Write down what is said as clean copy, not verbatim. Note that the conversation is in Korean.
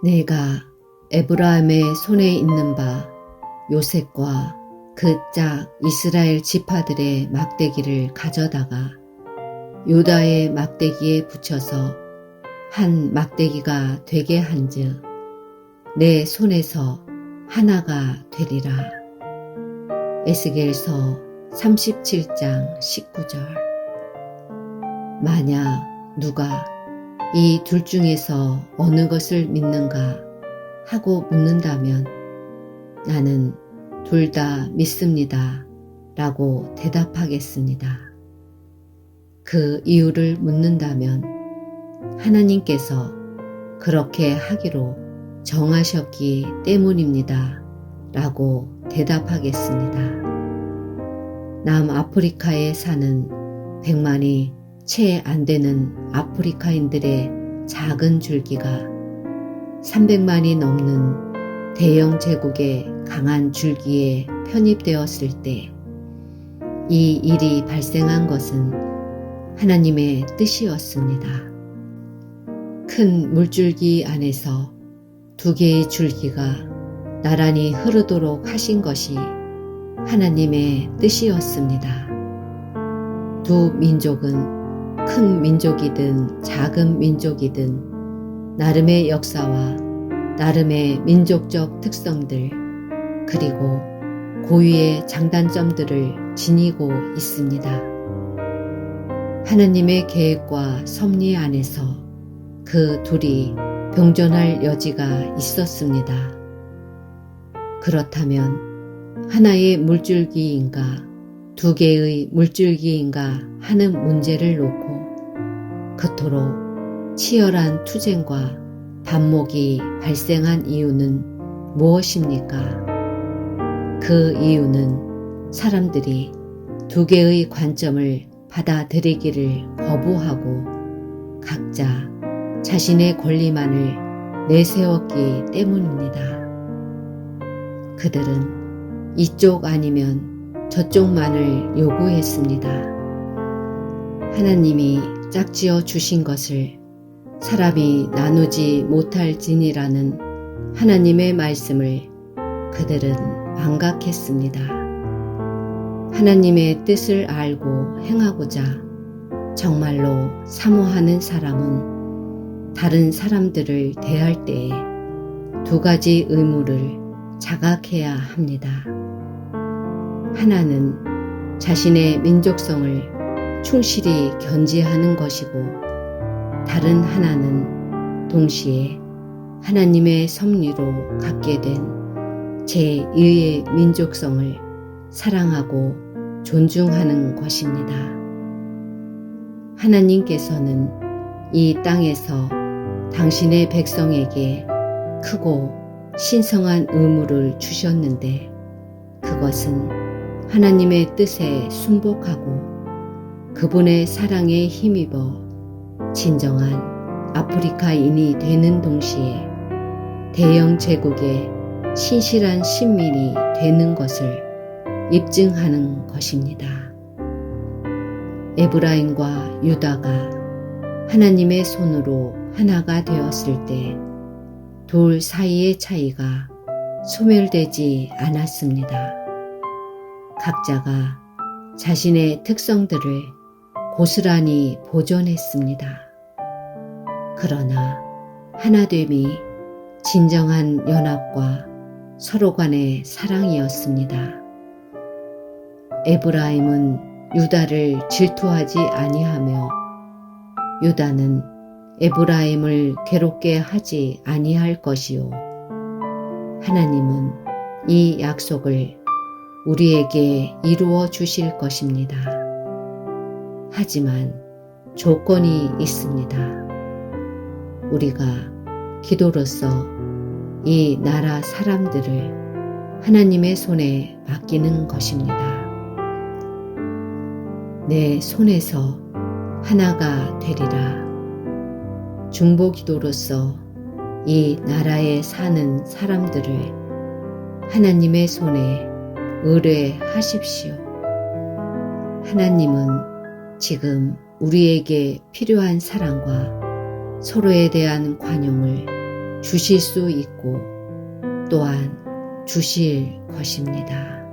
내가 에브라임의 손에 있는 바 요셉과 그 짝 이스라엘 지파들의 막대기를 가져다가 유다의 막대기에 붙여서 한 막대기가 되게 한즉 내 손에서 하나가 되리라. 에스겔서 37장 19절. 만약 누가 이 둘 중에서 어느 것을 믿는가 하고 묻는다면 나는 둘 다 믿습니다 라고 대답하겠습니다. 그 이유를 묻는다면 하나님께서 그렇게 하기로 정하셨기 때문입니다 라고 대답하겠습니다. 남아프리카에 사는 100만이 채 안 되는 아프리카인들의 작은 줄기가 300만이 넘는 대영 제국의 강한 줄기에 편입되었을 때 이 일이 발생한 것은 하나님의 뜻이었습니다. 큰 물줄기 안에서 두 개의 줄기가 나란히 흐르도록 하신 것이 하나님의 뜻이었습니다. 두 민족은 큰 민족이든 작은 민족이든 나름의 역사와 나름의 민족적 특성들 그리고 고유의 장단점들을 지니고 있습니다. 하나님의 계획과 섭리 안에서 그 둘이 병존할 여지가 있었습니다. 그렇다면 하나의 물줄기인가 두 개의 물줄기인가 하는 문제를 놓고 그토록 치열한 투쟁과 반목이 발생한 이유는 무엇입니까? 그 이유는 사람들이 두 개의 관점을 받아들이기를 거부하고 각자 자신의 권리만을 내세웠기 때문입니다. 그들은 이쪽 아니면 저쪽만을 요구했습니다. 하나님이 짝지어 주신 것을 사람이 나누지 못할지니라는 하나님의 말씀을 그들은 망각했습니다. 하나님의 뜻을 알고 행하고자 정말로 사모하는 사람은 다른 사람들을 대할 때에 두 가지 의무를 자각해야 합니다. 하나는 자신의 민족성을 충실히 견지하는 것이고 다른 하나는 동시에 하나님의 섭리로 갖게 된 제2의 민족성을 사랑하고 존중하는 것입니다. 하나님께서는 이 땅에서 당신의 백성에게 크고 신성한 의무를 주셨는데 그것은 하나님의 뜻에 순복하고 그분의 사랑에 힘입어 진정한 아프리카인이 되는 동시에 대영 제국의 신실한 신민이 되는 것을 입증하는 것입니다. 에브라임과 유다가 하나님의 손으로 하나가 되었을 때 둘 사이의 차이가 소멸되지 않았습니다. 각자가 자신의 특성들을 고스란히 보존했습니다. 그러나 하나됨이 진정한 연합과 서로 간의 사랑이었습니다. 에브라임은 유다를 질투하지 아니하며 유다는 에브라임을 괴롭게 하지 아니할 것이요. 하나님은 이 약속을 우리에게 이루어 주실 것입니다. 하지만 조건이 있습니다. 우리가 기도로서 이 나라 사람들을 하나님의 손에 맡기는 것입니다. 내 손에서 하나가 되리라. 중보기도로서 이 나라에 사는 사람들을 하나님의 손에 의뢰하십시오. 하나님은 지금 우리에게 필요한 사랑과 서로에 대한 관용을 주실 수 있고 또한 주실 것입니다.